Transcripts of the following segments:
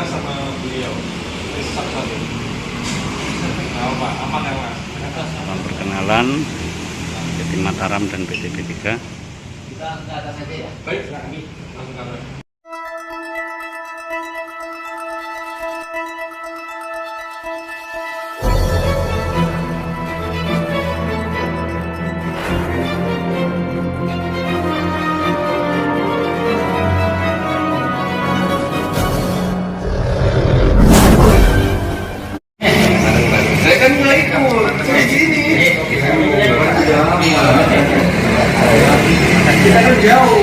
tanya sama beliau. Satu-satu. Apa kan Mas? Perkenalan PT Mataram dan PT B3. Kita ke atas aja ya. Baik, langsung ke atas. Saya kan mulai kayak gini. Kita kan jauh.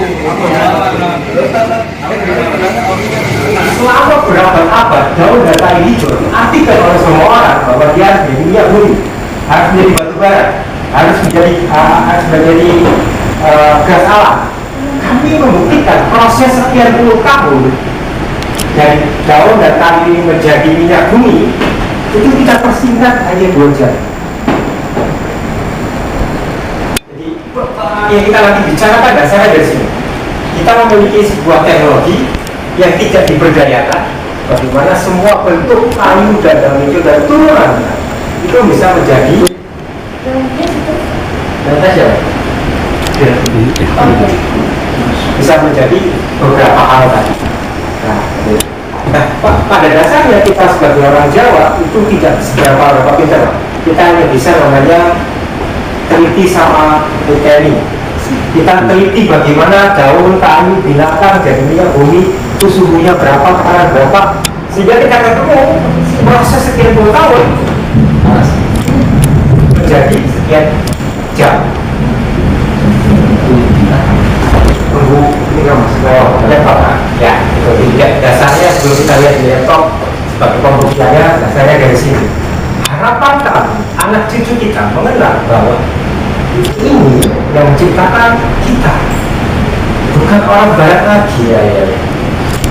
Selama berabad-abad daun data ini diartikan oleh semua orang bahwa dia harus menjadi minyak bumi, harus menjadi batu bara, harus menjadi gas alam. Kami membuktikan proses sekian puluh tahun dari daun data ini menjadi minyak bumi itu kita persingkat hanya 2 jam. Jadi yang kita lagi bicarakan dasarnya dari sini. Kita memiliki sebuah teknologi yang tidak diberdayakan, bagaimana semua bentuk kayu dan daun hijau dan turunannya itu bisa menjadi bisa menjadi beberapa hal tadi. Nah, pada dasarnya kita sebagai orang Jawa itu tidak seberapa pintar. Kita hanya bisa namanya teliti sama teknik. Kita teliti bagaimana daun, kayu, binatang, jadi minyak bumi itu suhunya berapa, tekanan berapa, sehingga kita ketemu proses sekian puluh tahun menjadi sekian jam. Tunggu ini kan mas, laptop ya, itu tidak dasarnya sebelum kita lihat di laptop sebagai pembuktiannya dasarnya dari sini. Harapan kami anak cucu kita mengenal bahwa ini yang menciptakan kita, bukan orang barat lagi ya.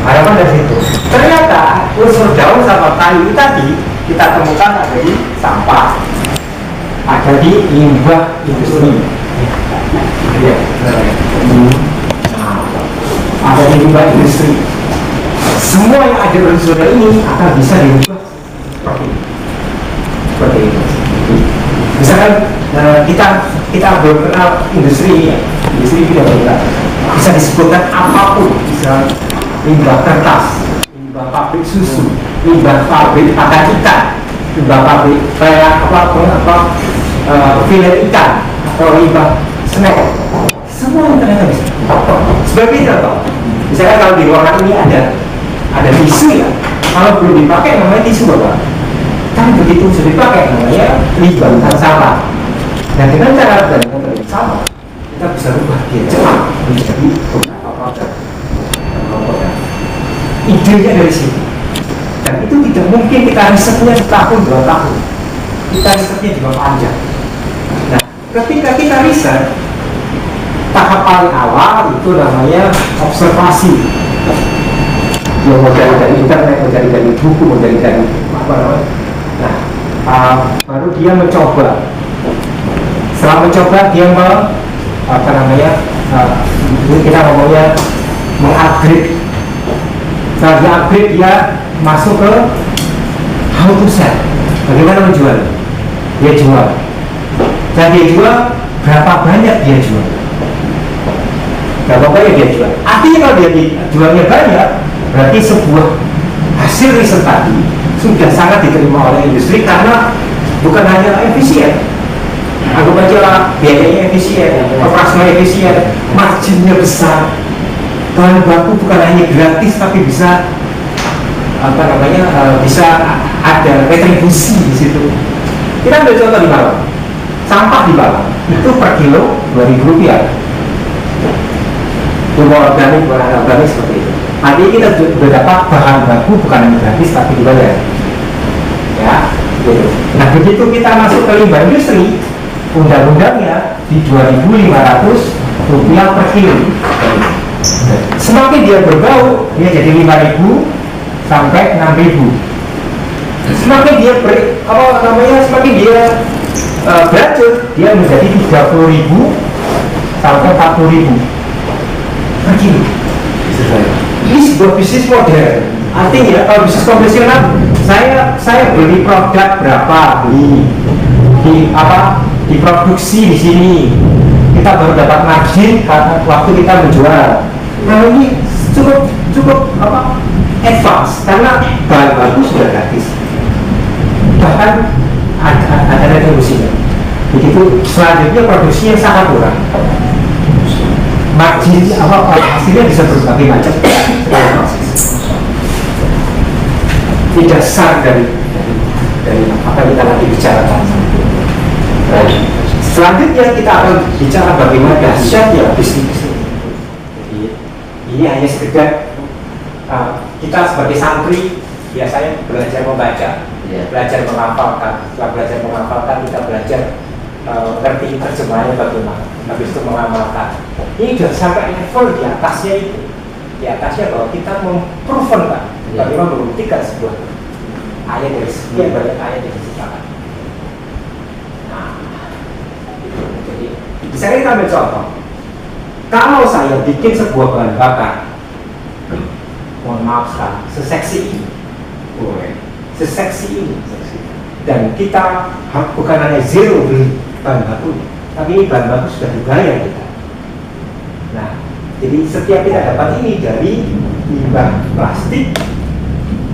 Harapan dari situ. Ternyata unsur daun sama kayu tadi kita temukan ada di sampah, ada di limbah industri, ada di limbah industri. Semua yang ada unsur ini akan bisa diubah seperti itu. Misalkan kita belum kenal industri tidak kenal, bisa disebutkan apapun, bisa limbah kertas, limbah pabrik susu, limbah pabrik pakan ikan, limbah pabrik kayak filet ikan atau limbah snack, semua yang ternyata bisa. Sebagai contoh, misalkan kalau di ruangan ini ada tisu ya, kalau belum dipakai namanya tisu apa? Kan begitu sudah dipakai namanya limbah sampah. Dan dengan cara yang sama kita bisa rubah dia cepat menjadi beberapa produk. Idenya dari sini. Dan itu tidak mungkin kita risetnya setahun 2 tahun. Kita risetnya juga panjang. Nah, ketika kita riset tahap paling awal itu namanya observasi. Yang modal dari internet, modal dari buku, modal dari apa namanya. Nah, baru dia mencoba. Setelah mencoba dia ini kita ngomongnya mengupgrade. Setelah dia upgrade dia masuk ke how to sell. Bagaimana menjual? Dia jual. Dan dia jual berapa banyak dia jual? Berapa banyak dia jual? Artinya kalau dia jualnya banyak, berarti sebuah hasil riset tadi sudah sangat diterima oleh industri karena bukan hanya efisien, anggap aja biayanya efisien, operasional efisien, marginnya besar, bahan baku bukan hanya gratis tapi bisa bisa ada retribusi di situ. Kita ambil contoh di Malang, sampah di Malang itu per kilo Rp2.000. Rumah organik, bahan organik seperti itu. Artinya kita sudah dapat bahan baku bukan hanya gratis tapi dibayar. Ya, gitu. Nah begitu kita masuk ke limbah industri, undang-undangnya di Rp2.500 per kilo. Semakin dia berbau, dia jadi 5.000 sampai 6.000. Semakin dia semakin dia beracun, dia menjadi 30.000 sampai 40.000 per kilo. Ini sebuah bisnis model. Artinya kalau bisnis konvensional, saya beli produk berapa, diproduksi di sini, kita baru dapat margin waktu kita menjual. Nah ini cukup advance karena bahan baku sudah gratis, bahkan ada retribusinya. Begitu selanjutnya produksinya sangat murah, margin hasilnya bisa berbagai macam. Ini dasar dari apa kita lagi bicarakan. Selanjutnya kita akan bicara bagaimana dahsyatnya bisnis. Jadi ini hanya sekedar kita sebagai santri biasanya belajar membaca, belajar menghafalkan. Setelah belajar menghafalkan, kita belajar ngerti terjemahannya bagaimana, habis itu mengamalkan. Ini sudah sampai level di atasnya itu, di atasnya bahwa kita memproven kan, bagaimana membuktikan sebuah ayat dari sekian banyak ayat yang diciptakan. Nah, itu. Jadi bisa kita ambil contoh. Kalau saya bikin sebuah bahan bakar, mohon maaf sekali, seseksi ini, dan kita bukan hanya zero beli bahan baku, tapi ini bahan baku sudah dibayar kita. Nah, jadi setiap kita dapat ini dari limbah plastik,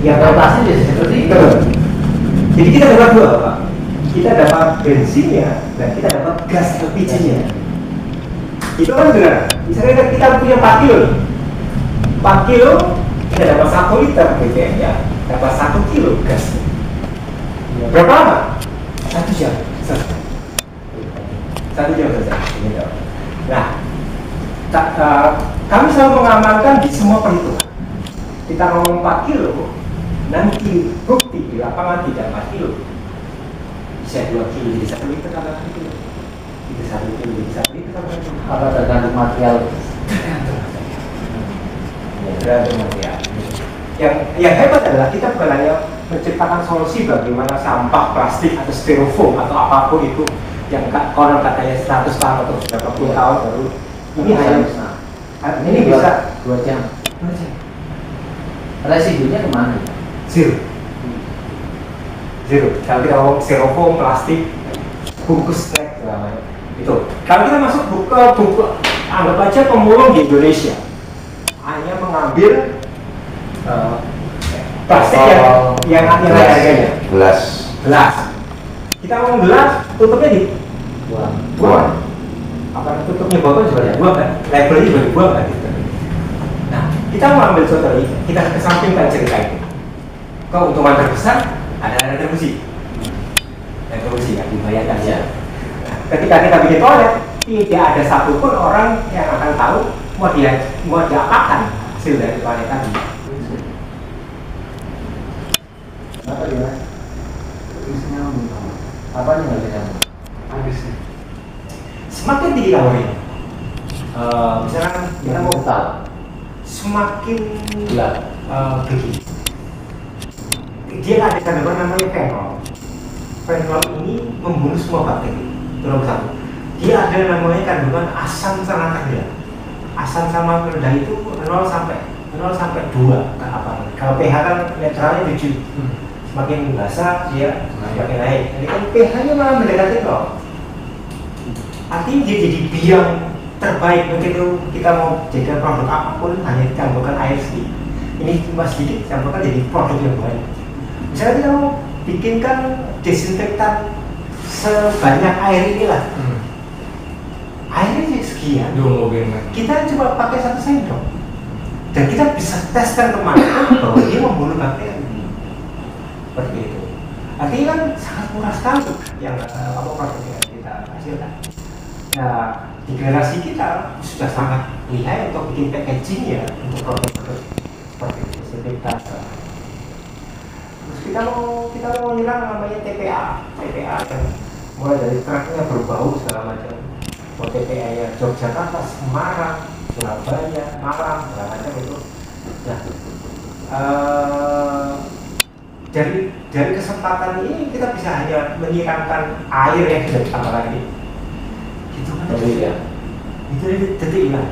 yang plastik jadi seperti itu. Jadi kita dapat dua, Pak. Kita dapat bensinnya dan kita dapat gas LPG-nya. Itu kan benar. Misalnya kita punya 4 kilo, 4 kilo kita dapat 1 liter BBM-nya, dapat 1 kilo gas. Berapa lama? 1 jam. 1 jam saja. Nah, kami selalu mengamankan di semua perhitungan. Kita ngomong 4 kilo, nanti bukti di lapangan tidak 4 kilo. Bisa 2 kilo jadi 1 liter atau 1 kilo. Bisa 1 kilo jadi 1 liter atau 1 kilo. Apa tergantung material? Tergantung material. Yang hebat adalah kita bukan hanya menciptakan solusi bagaimana sampah plastik atau styrofoam atau apapun itu yang konon katanya 100 tahun atau berapa puluh tahun baru ini hanya ini bisa 2 jam. Residunya kemana? Zero. Kalau kita ngomong styrofoam, plastik, bungkus snack itu. Kalau kita masuk buku, anggap aja pemulung di Indonesia hanya mengambil plastik yang harganya Gelas. Kita ngomong gelas, tutupnya di buang. Apa tutupnya botol juga dibuang kan? Labelnya juga dibuang kan? Gitu. Nah, kita mau ambil contoh ini, kita kesampingkan cerita itu. Keuntungan terbesar ada retribusi. Retribusi yang dibayarkan ya. Nah, ketika kita bikin toilet, tidak ada satupun orang yang akan tahu mau diapakan hasil dari toilet tadi. Apa dia? Isinya apa nih nggak bisa Habisnya. Semakin tinggi kalorinya, misalkan kita mau tahu, semakin begini. Dia ada kandungan namanya fenol. Fenol ini membunuh semua bakteri. Itu nomor 1. Dia ada namanya kandungan asam sangat rendah. Asam sama rendah itu 0 sampai 2 kan apa? Kalau pH kan netralnya 7. Semakin basah dia semakin naik. Jadi kan pH-nya malah mendekati 0. Artinya dia jadi biang terbaik begitu kita mau jadikan produk apapun hanya ditambahkan air sedikit. Ini cuma sedikit ditambahkan jadi produk yang baik. Misalnya kita mau bikinkan desinfektan sebanyak air inilah. Airnya sekian. Kita coba pakai 1 sendok dan kita bisa teskan kemana bahwa dia membunuh bakteri. Seperti itu. Artinya kan sangat murah sekali yang produk yang kita hasilkan. Nah, di generasi kita sudah sangat lihai untuk bikin packaging ya untuk produk-produk seperti desinfektan. Terus kita mau nyerang namanya TPA yang mulai dari truknya berbau segala macam. TPA ya Yogyakarta, Semarang, Surabaya, Malang segala macam itu. Nah, dari kesempatan ini kita bisa hanya menyiramkan air yang sudah ditambah lagi. Itu kan ya. Itu detik hilang.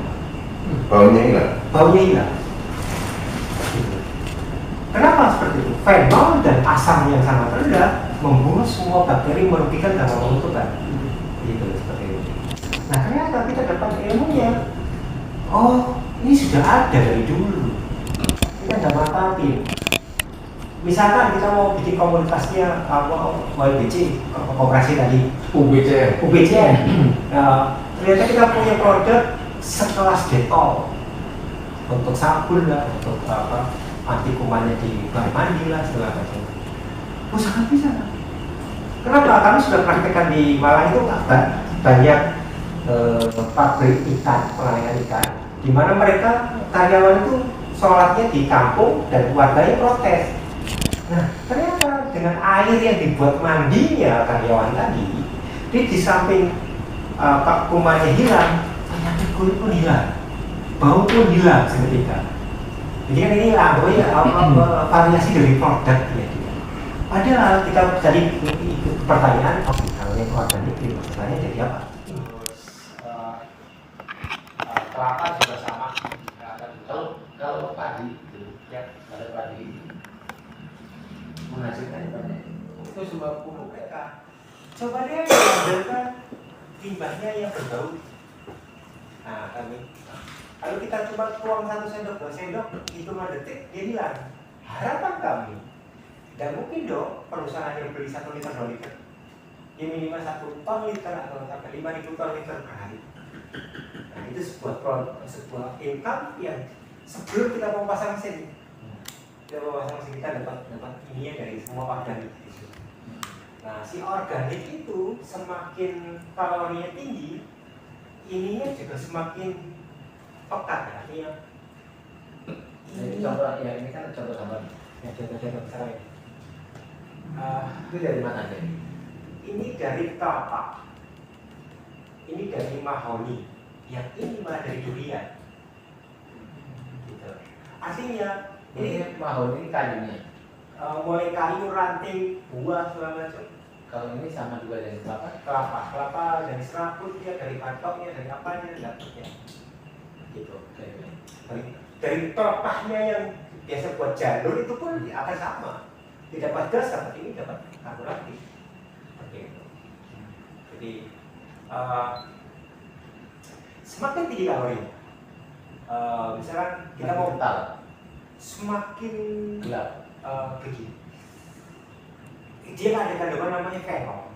Baunya hilang. Baunya hilang. itu? Fenol dan asam yang sangat rendah membunuh semua bakteri, merugikan dan menguntungkan. Gitu, seperti itu. Nah ternyata kita dapat ilmunya. Oh, ini sudah ada dari dulu. Kita tidak manfaatin. Misalkan kita mau bikin komunitasnya OLBC, koperasi tadi, UBCN. Ternyata kita punya produk sekelas Dettol untuk sabun lah, untuk anti kumannya di kamar mandi lah, segala macam. Oh sangat bisa. Kenapa? Kami sudah praktekkan di Malang itu banyak pabrik ikan, pengolahan ikan, di mana mereka karyawan itu sholatnya di kampung dan warganya protes. Nah, ternyata dengan air yang dibuat mandinya karyawan tadi, di samping kumannya hilang, ternyata kulit pun hilang, bau pun hilang seketika. Jadi kan ini variasi dari produk ya. Padahal kita tadi pertanyaan, kalau yang organik itu maksudnya jadi apa? Kelapa juga sama. Kalau padi ya, kalau padi menghasilkan banyak itu semua pupuk Mereka coba deh mengandalkan limbahnya yang berbau. Nah kalau kita cuma tuang 1 sendok 2 sendok hitungan detik dia hilang. Harapan kami dan mungkin dong perusahaan yang beli 1 liter 2 liter dia minimal 1 ton liter atau sampai 5.000 ton liter per hari. Nah itu sebuah income yang sebelum kita mau pasang mesin, kita dapat ininya dari semua organik itu. Nah si organik itu semakin kalorinya tinggi, ininya juga semakin pekat ya, artinya. ini contoh ya, ini kan contoh gambar Ya contoh misalnya itu dari mana deh? ini dari kelapa, ini dari mahoni, yang ini malah dari durian. Gitu. Artinya Ini mahoni kayunya. mulai kayu, ranting, buah segala macam. Kalau ini sama juga dengan Kelapa dari serabutnya, dari patoknya, dari apanya dapatnya. Gitu. Dari pelepahnya yang biasa buat jalur itu pun akan sama. Tidak dapat gas, dapat ini, dapat karburatif. Seperti itu. Jadi semakin tinggi kalorinya, misalkan kita mau semakin gelap. begini. Dia ada kandungan namanya fenol.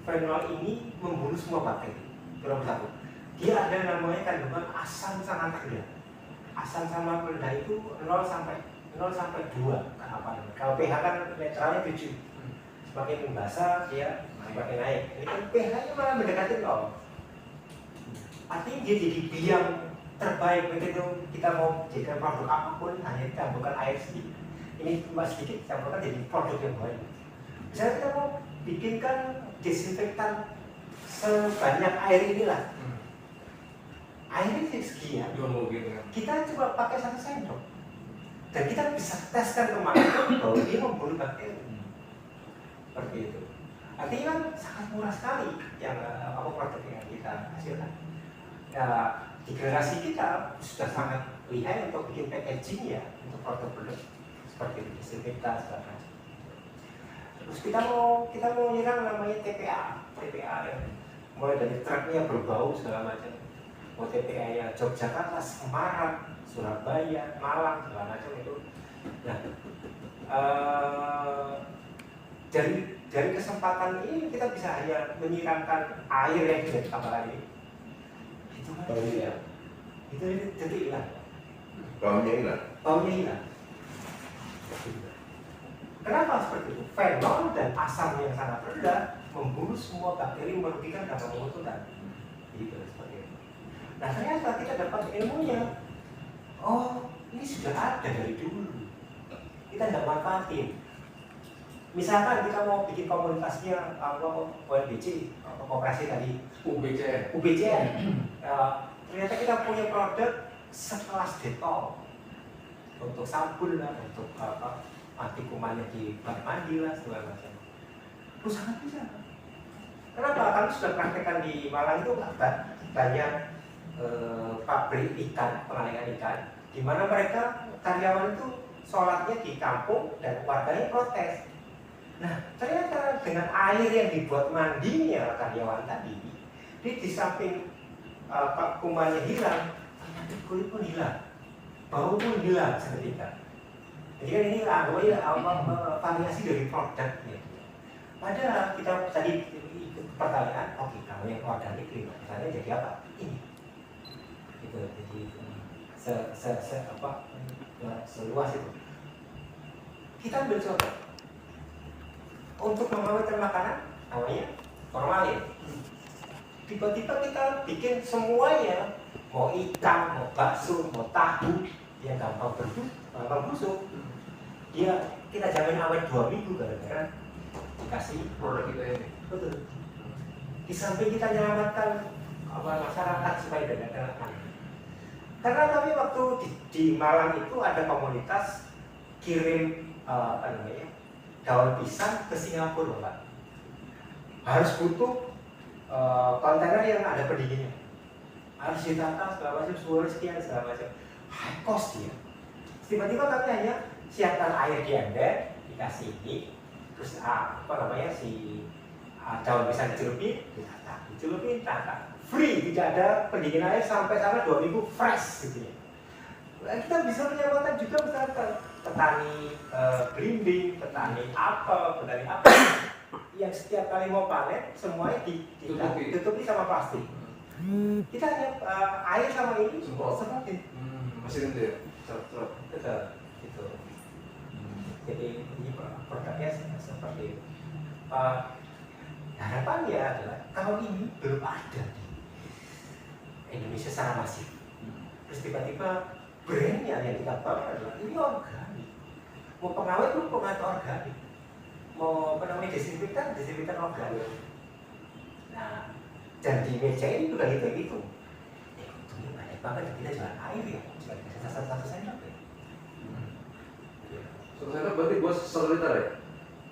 Fenol ini membunuh semua bakteri. Itu nomor 1. Dia ada namanya kandungan asam sangat rendah. Asam sangat rendah itu 0 sampai 2. Kalau pH kan netralnya 7. Semakin basah dia semakin naik. Ini kan pH-nya malah mendekati 0. Artinya dia jadi biang terbaik begitu kita mau jadikan produk apapun hanya ditambahkan air sedikit. Ini cuma sedikit campurkan jadi produk yang baik. Misalnya kita mau bikinkan desinfektan sebanyak air inilah. Air ini sekian. Kita coba pakai 1 sendok. Dan kita bisa teskan kemana bahwa dia membunuh bakteri. Seperti itu. Artinya kan sangat murah sekali yang produk yang kita hasilkan. Ya, di generasi kita sudah sangat lihai untuk bikin packaging ya untuk produk-produk seperti desinfektan segala macam. Terus kita mau nyerang namanya TPA yang mulai dari truknya berbau segala macam. Mau TPA ya Yogyakarta, Semarang, Surabaya, Malang segala macam itu. Nah, dari kesempatan ini kita bisa hanya menyiramkan air yang sudah ditambahkan ini. Itu kan itu jadi hilang. Baunya hilang. Kenapa seperti itu? Fenol dan asam yang sangat rendah membunuh semua bakteri, merugikan dan menguntungkan. Gitu seperti itu. Nah ternyata kita dapat ilmunya. Oh ini sudah ada dari dulu. Kita tidak manfaatin. Misalkan kita mau bikin komunitasnya OLBC, koperasi tadi, UBCN. Ternyata kita punya produk sekelas Dettol untuk sabun lah, untuk anti kumannya di kamar mandi lah, segala macam. Itu sangat bisa. Kenapa? Kami sudah praktekkan di Malang itu banyak pabrik ikan, pengolahan ikan, di mana mereka karyawan itu sholatnya di kampung dan warganya protes. Nah, ternyata dengan air yang dibuat mandinya karyawan tadi, di samping kumannya hilang, ternyata kulit pun hilang, bau pun hilang seketika. Jadi kan ini variasi dari produk. Padahal kita tadi pertanyaan, oke, kalau yang organik misalnya jadi apa? Ini. Gitu, jadi seluas itu. Kita ambil contoh untuk mengawetkan makanan, namanya formalin. Tiba-tiba kita bikin semuanya, mau ikan, mau bakso, mau tahu, yang gampang busuk. Dia kita jamin awet 2 minggu gara-gara dikasih Produk kita ini. betul. Di samping kita menyelamatkan masyarakat supaya tidak kena. Karena kami waktu di Malang itu ada komunitas kirim daun pisang ke Singapura, Pak. Harus butuh kontainer yang ada pendinginnya, harus ditata segala macam, suhu sekian segala macam, high cost ya. Tiba-tiba kami hanya siapkan air di ember, dikasih ini, terus si daun pisang dicelupin, tata, free, tidak ada pendingin air sampai 2 minggu fresh gitu ya. Kita bisa menyamakan juga misalkan petani belimbing, petani apel, yang setiap kali mau panen semuanya ditutupi sama plastik. Kita hanya air sama ini seperti Masih gede ya? Betul. Gitu. Jadi ini produknya seperti itu. Harapannya adalah kalau ini belum ada di Indonesia secara masif, terus tiba-tiba brandnya yang kita bawa adalah ini organik. Mau pengawet pun pengawet organik, mau disinfektan organik. Nah, dan di meja ini juga gitu. Untungnya banyak banget kita jual air ya, cuma dikasih satu sendok ya. Satu sendok berarti bos 1 liter ya?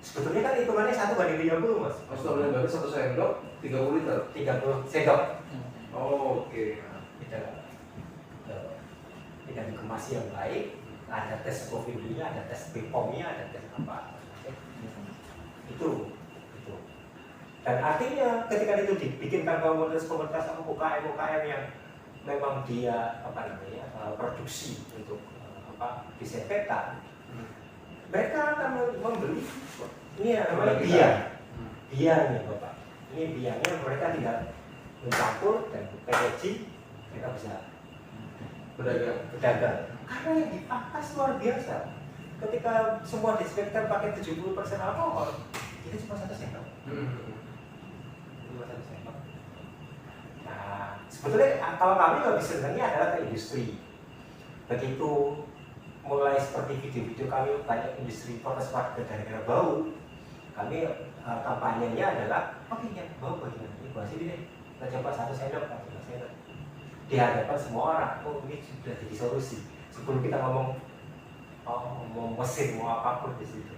Sebetulnya kan hitungannya 1:30 Mas. Maksudnya berarti 1 sendok 30 liter? 30 sendok. Oh, oke. Tidak dikemas yang baik, ada tes COVID-nya, ada tes BPOM-nya, ada tes apa. Itu. Dan artinya ketika itu dibikinkan komunitas UKM yang memang dia produksi untuk disinfektan, mereka akan membeli ini namanya biarnya Bapak. Ini biarnya mereka tidak mencampur dan packaging, mereka bisa berdagang. Karena yang dipangkas luar biasa. Ketika semua disinfektan pakai 70% alkohol, itu cuma 1 sendok. Nah, sebetulnya kalau kami lebih senangnya adalah ke industri. Begitu mulai seperti video-video kami banyak industri protes warga gara-gara bau, kami kampanyenya adalah oke ya bau bagaimana ini buat sini deh, kita coba 1 sendok. Di hadapan semua orang, ini sudah jadi solusi. Sebelum kita ngomong mau mesin, mau apapun di situ.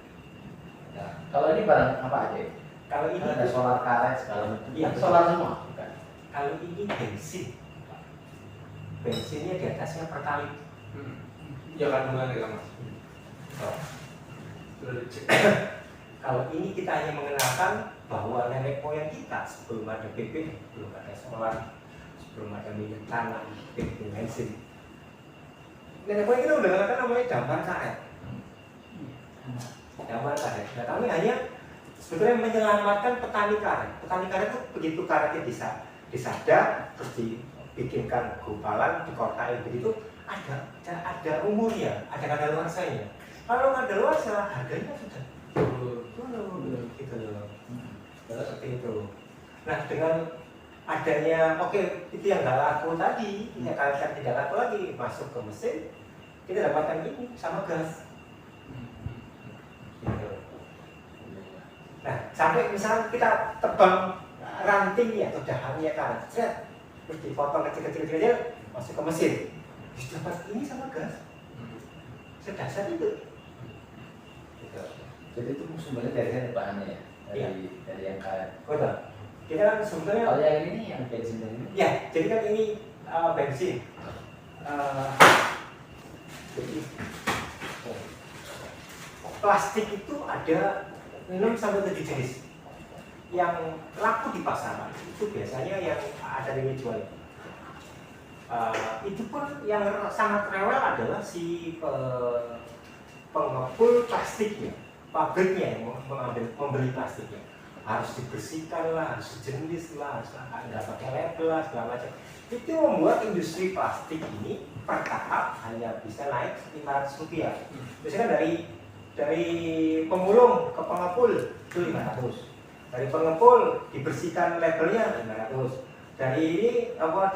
Nah, kalau ini barang apa aja? Kalau ini ada solar karet segala macam. Iya, solar semua. Bukan. Kalau ini bensin, bensinnya di atasnya pertalite. Ya kandungannya kan Mas? Sudah dicek. Kalau ini kita hanya mengenalkan bahwa nenek moyang kita sebelum ada BBM, belum ada solar, belum ada minyak tanah, bensin. Nenek moyang kita udah mengatakan namanya jamban karet. Jamban karet. Nah, kami hanya sebetulnya menyelamatkan petani karet. Petani karet itu begitu karetnya disadap, terus dibikinkan gumpalan, dikotain begitu, ada umurnya, ada kadaluarsanya. Kalau kadaluarsa harganya sudah turun gitu loh. Seperti itu. Nah, dengan adanya itu yang nggak laku tadi, yang karet tidak laku lagi masuk ke mesin, kita dapatkan ini sama gas. Gitu. Nah, sampai misalnya kita tebang rantingnya atau dahannya karet, terus dipotong kecil-kecil masuk ke mesin, dapat ini sama gas. Sedasar itu. Gitu. Jadi itu sumbernya dari sana bahannya ya, dari yang karet. Betul. Kita kan sebetulnya. Kalau yang ini yang bensin ini. Ya, jadi kan ini bensin. Jadi plastik itu ada 6 sampai 7 jenis. Yang laku di pasaran itu biasanya yang ada nilai jual. Itu pun yang sangat rewel adalah si pengepul plastiknya, pabriknya yang membeli plastiknya. Harus dibersihkan lah, harus sejenis lah, harus nggak pakai label lah, segala macam. Itu membuat industri plastik ini per tahap hanya bisa naik Rp500. Misalkan dari pemulung ke pengepul itu 500. Dari pengepul dibersihkan labelnya 500. Dari ini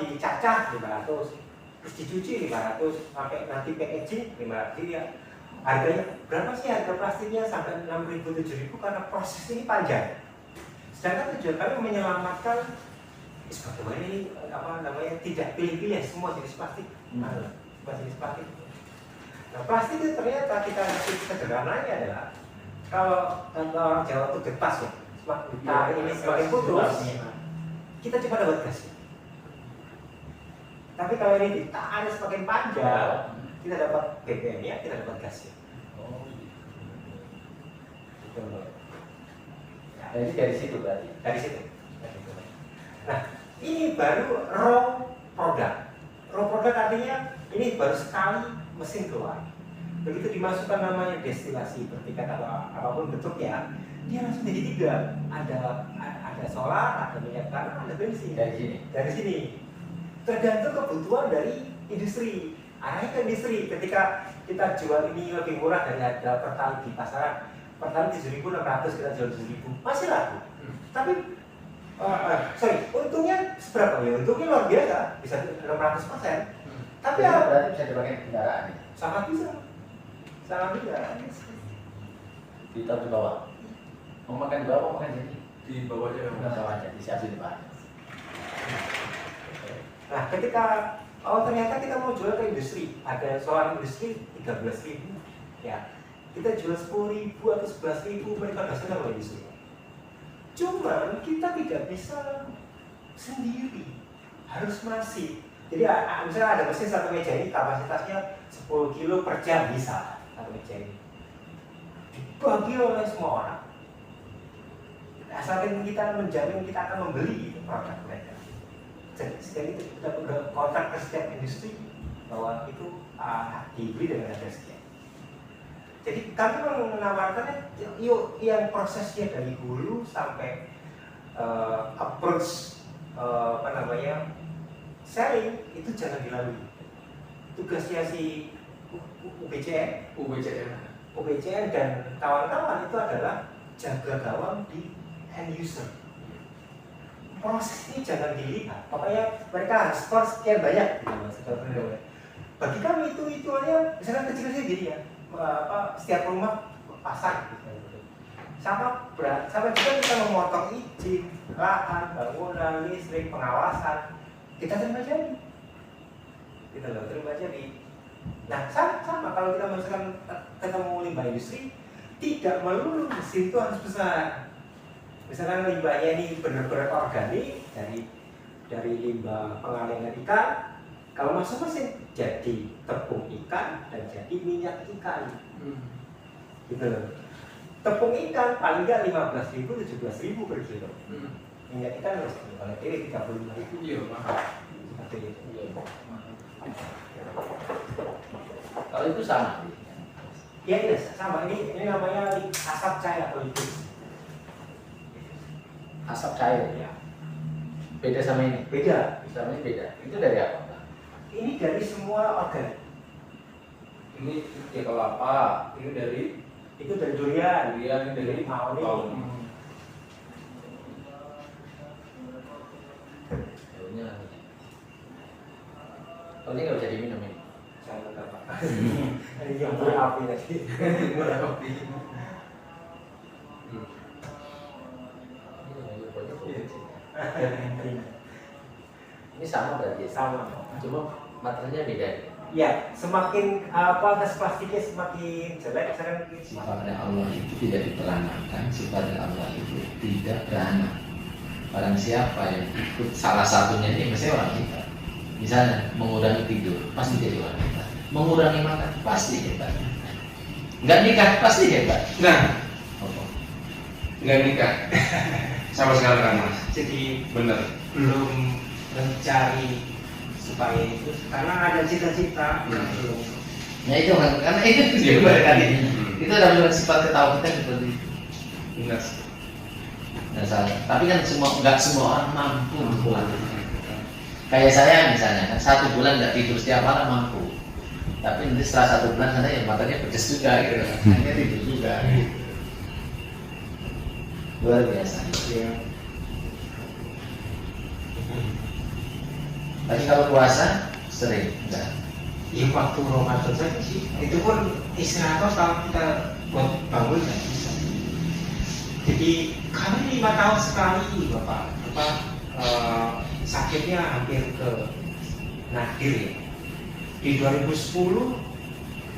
dicacah 500. Terus dicuci 500 sampai nanti packaging 500 ya. Harganya berapa sih harga plastiknya sampai 6.000 7.000 karena proses ini panjang. Sedangkan tujuan kami menyelamatkan sebagaimana ini tidak pilih-pilih semua jenis plastik. Semua jenis plastik. Nah, plastik itu ternyata kita sederhananya adalah kalau orang Jawa itu getas ya. Tarik ini semakin putus, kita coba dapat gasnya. Tapi kalau ini ditarik semakin panjang, kita dapat BBM-nya, kita dapat gasnya. Jadi dari situ berarti. Dari situ. Nah, ini baru raw product. Raw product artinya ini baru sekali mesin keluar. Begitu dimasukkan namanya destilasi, bertingkat atau apapun bentuknya, dia langsung jadi 3. Ada solar, ada minyak tanah, ada bensin. Dari sini. Tergantung kebutuhan dari industri. Arahnya ke industri. Ketika kita jual ini lebih murah dari harga per tahun di pasaran, per tahun 7.600 kita jual 7.000, masih laku. Tapi untungnya seberapa ya? Untungnya luar biasa, bisa 600%. Tapi berarti bisa dipakai kendaraan. Sangat bisa. Ditaruh di bawah. Mau makan di bawah, mau makan sini. Di bawah aja. Bawah aja, disiapin di bawah. Nah, ketika ternyata kita mau jual ke industri, ada solar industri 13.000, ya kita jual 10.000 atau 11.000, mereka kasih sama industri. Cuman kita tidak bisa sendiri, harus masif. Jadi misalnya ada mesin satu meja ini kapasitasnya 10 kilo per jam bisa satu meja ini. Dibagi oleh semua orang. Asalkan kita menjamin kita akan membeli produk mereka. Jadi kita udah kontrak ke setiap industri bahwa itu dibeli dengan harga sekian. Jadi kami menawarkannya yuk yang prosesnya dari hulu sampai approach selling itu jangan dilalui. Tugasnya si UBCN dan kawan-kawan itu adalah jaga gawang di end user. Proses ini jangan dilihat. Makanya mereka harus skor sekian banyak. Bagi kami itu hitungannya misalnya kecil-kecil gini ya. Setiap rumah pasar gitu. Sama juga kita memotong izin, lahan, bangunan, listrik, pengawasan. Kita terima jadi. Nah, sama kalau kita misalkan ketemu limbah industri, tidak melulu mesin itu harus besar. Misalkan limbahnya ini benar-benar organik dari limbah pengalian ikan, kalau masuk mesin jadi tepung ikan dan jadi minyak ikan. Gitu loh. Tepung ikan paling nggak 15.000 17.000 per kilo. Minyak ikan harus oleh kiri 35.000. Iya, mahal. Seperti itu. Kalau itu sama. Ya iya sama, ini namanya asap cair atau liquid. Asap cair. Ya. Beda sama ini. Beda. Sama ini beda. Itu dari apa? Ini dari semua organ. Ini ya kelapa, ini dari Itu dari durian, ini dari mahoni. Daunnya. Kalau ini nggak bisa diminum ini. Jangan lupa. Ini yang berapi tadi. berapi. Ini sama berarti. Sama. Cuma materialnya beda. Ya, semakin kualitas plastiknya semakin jelek, misalkan Sifatnya Allah itu tidak diterangkan, sifatnya Allah itu tidak beranak. Barang siapa yang ikut salah satunya ini mesti orang kita. Misalnya mengurangi tidur, pasti jadi orang kita. Mengurangi makan, pasti kita. Nggak nikah pasti hebat. Nah, nggak nikah sama sekali kan mas. Jadi Bener. belum mencari supaya itu karena ada cita-cita belum. Nah itu kan, karena itu juga berkali. Itu adalah sifat ketawa kita seperti itu. Bener. Nah, tapi kan nggak semua orang mampu. Kayak saya misalnya, kan 1 bulan nggak tidur setiap malam mampu. Tapi nanti setelah 1 bulan saya matanya pedes juga gitu, hanya tidur juga. Gitu. Luar biasa. Ya. Tapi kalau puasa sering enggak. Ya waktu Ramadan saja sih. Itu pun istirahat kalau kita buat bangun nggak bisa. Jadi kami 5 tahun sekali bapak sakitnya hampir ke nadir ya. Di 2010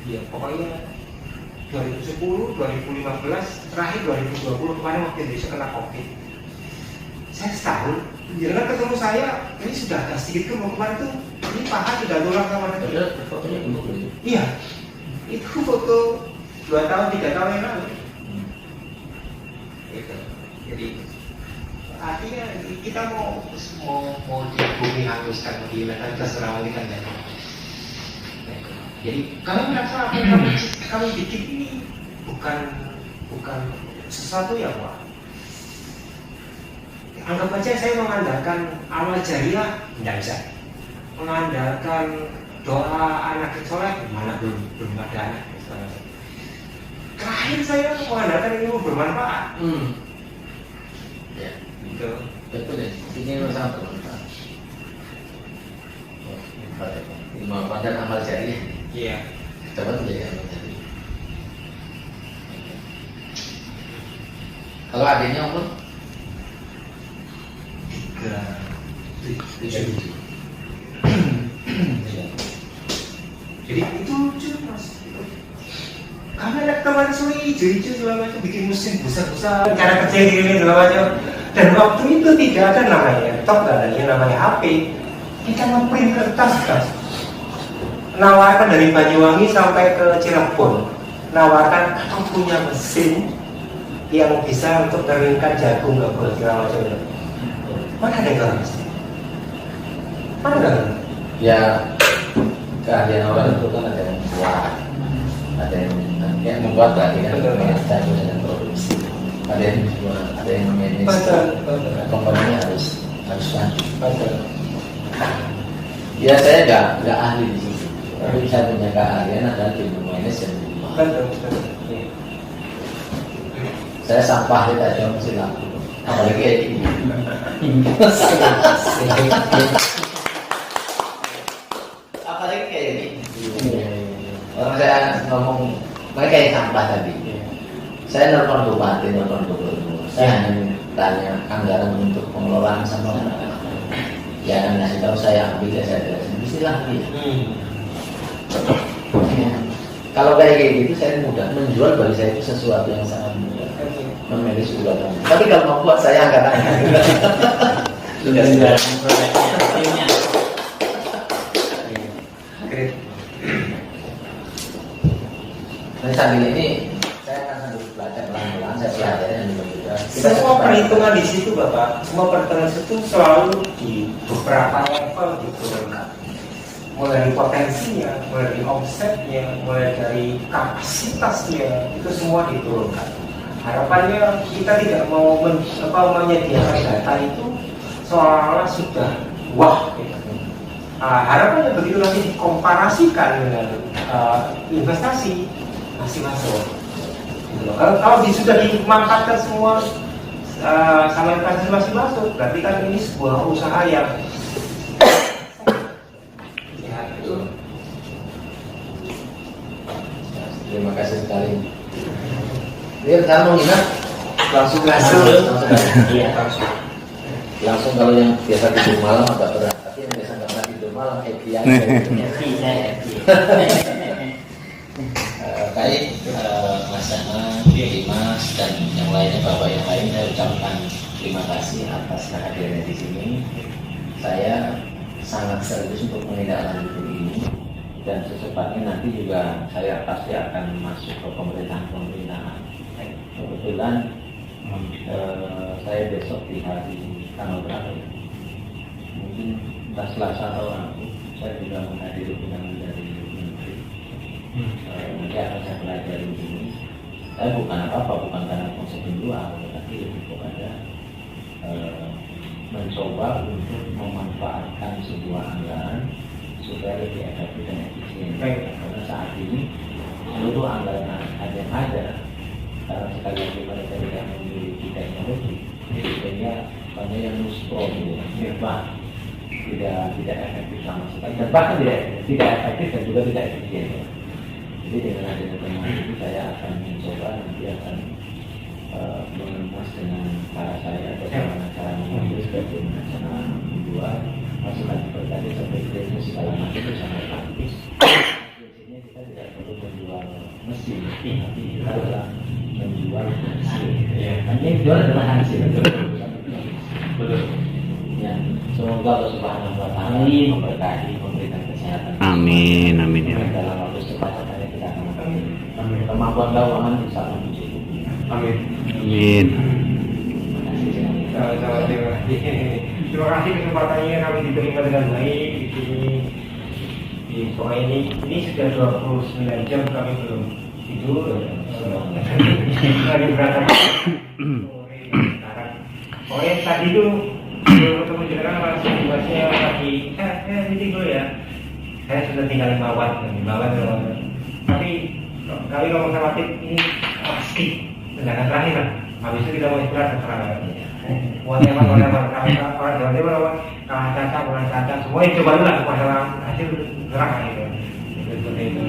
ya pokoknya 2010, 2015, terakhir 2020 kemarin waktu Indonesia kena COVID. Saya setahun, jangan ketemu saya, ini sudah agak sedikit mau kemarin tuh, ini paha sudah tulang sama lagi. Fotonya dulu. Iya, itu foto 2 tahun, 3 tahun yang lalu. Gitu. Jadi artinya kita mau di bumi hanguskan di letak terserah ini kan ya. Jadi kami merasa apa yang kami bikin ini bukan sesuatu yang wah. Anggap aja saya mengandalkan amal jariah, tidak bisa. Mengandalkan doa anak soleh, mana belum ada anak. Terakhir saya mengandalkan ilmu bermanfaat. Ya, Gitu. betul ya. Ini sangat bermanfaat. Bermanfaat dan amal jariah. Iya. Coba tuh jadi amal jariah. Kalau adiknya umur 37. Jadi itu lucu mas. Kami ada teman suri hijau-hijau segala macam bikin mesin besar-besar, cara kerja ini segala macam. Dan waktu itu tidak ada namanya laptop, tidak ada yang namanya HP. Kita ngeprint kertas kan. Nawarkan dari Banyuwangi sampai ke Cirebon. Nawarkan atau punya mesin yang bisa untuk keringkan jagung nggak boleh segala macam. Mana ada yang kalau mesin? Mana ada? Ya, keahlian orang itu kan ada yang buat, ada yang membuat berarti kan jago dengan produksi, ada yang jual, ada yang manage, komponennya harus lanjut. Ya saya nggak ahli di situ, tapi saya punya keahlian adalah di manage dan di saya sampah itu aja masih laku, apalagi kayak gini. Apalagi kayak gini. Orang saya ngomong, mereka yang sampah tadi. Saya nelfon bupati, nelfon gubernur. Saya hanya tanya anggaran untuk pengelolaan sampah. Ya kan ngasih tahu saya ambil, ya saya jelasin. Istilah dia. Kalau kayak gitu saya mudah menjual, bagi saya itu sesuatu yang sangat mudah. Menulis ulang. Tapi kalau mau buat saya angkat-angkat. Sudah. Nah, sambil ini saya akan sambil belajar pelan-pelan, saya pelajari dan juga. Semua perhitungan di situ Bapak, semua perhitungan itu selalu di beberapa level diturunkan. Mulai dari potensinya, mulai dari omsetnya, mulai dari kapasitasnya, itu semua diturunkan. Harapannya kita tidak mau menyediakan data itu seolah-olah sudah wah. Gitu. Harapannya begitu nanti dikomparasikan dengan investasi masih masuk. Gitu. Kalau sudah dimanfaatkan semua sama investasi masih masuk, berarti kan ini sebuah usaha yang ya, itu. Terima kasih sekali. Dia sekarang mau nginap langsung Iya, langsung. langsung kalau yang biasa tidur malam agak berat, tapi yang biasa nggak pernah tidur malam happy aja. Baik, Mas Dana, Dimas dan yang lainnya, bapak yang lain, saya ucapkan terima kasih atas kehadirannya di sini. Saya sangat serius untuk menindaklanjuti ini. dan secepatnya nanti juga saya pasti akan masuk ke pemerintahan. Kebetulan saya besok di hari tanggal berapa ya? Mungkin entah Selasa atau Rabu saya juga menghadiri undangan dari menteri. Nanti akan saya pelajari ini. Saya bukan apa-apa, bukan karena konsep dual, tetapi lebih kepada mencoba untuk memanfaatkan sebuah anggaran supaya lebih efektif dan efisien. Karena saat ini seluruh anggaran yang ada, karena sekali lagi mereka tidak memiliki teknologi, sehingga banyak yang muspro, tidak efektif sama sekali, dan bahkan tidak efektif dan juga tidak efisien. Jadi dengan adanya temuan ini saya akan mencoba nanti akan mengemas dengan cara saya bagaimana cara mengambil bagaimana cara membuat masukan seperti sampai kreatif segala macam itu sangat praktis. Prinsipnya kita tidak perlu menjual mesin, tapi kita adalah menjual hasil. Hanya yang jual adalah hasil. Betul. Ya, semoga Allah Subhanahu Wa Taala memberkahi pemberitaan kesehatan. Amin, amin ya. Dalam waktu secepatnya kita akan kemampuan keuangan bisa mencukupi. Amin. Amin. Terima kasih kesempatannya kami diterima dengan baik di sini di sore ini sudah 29 jam kami belum tidur. Lagi berantakan sore sekarang. Sore tadi itu sebelum ketemu jenderal masih tugasnya lagi meeting dulu ya. Saya sudah tinggal di bawah tapi kami ngomong sama tim ini pasti tindakan terakhir lah. Habis itu kita mau istirahat terserah. Whatever orang Jawa Timur kalah caca semua itu coba dulu lah masalah hasil gerak gitu.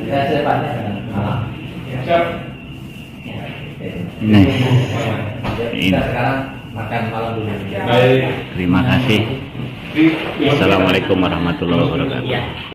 Saya secepatnya Siap. Kita sekarang makan malam dulu. Baik. Terima kasih. Assalamualaikum warahmatullahi wabarakatuh.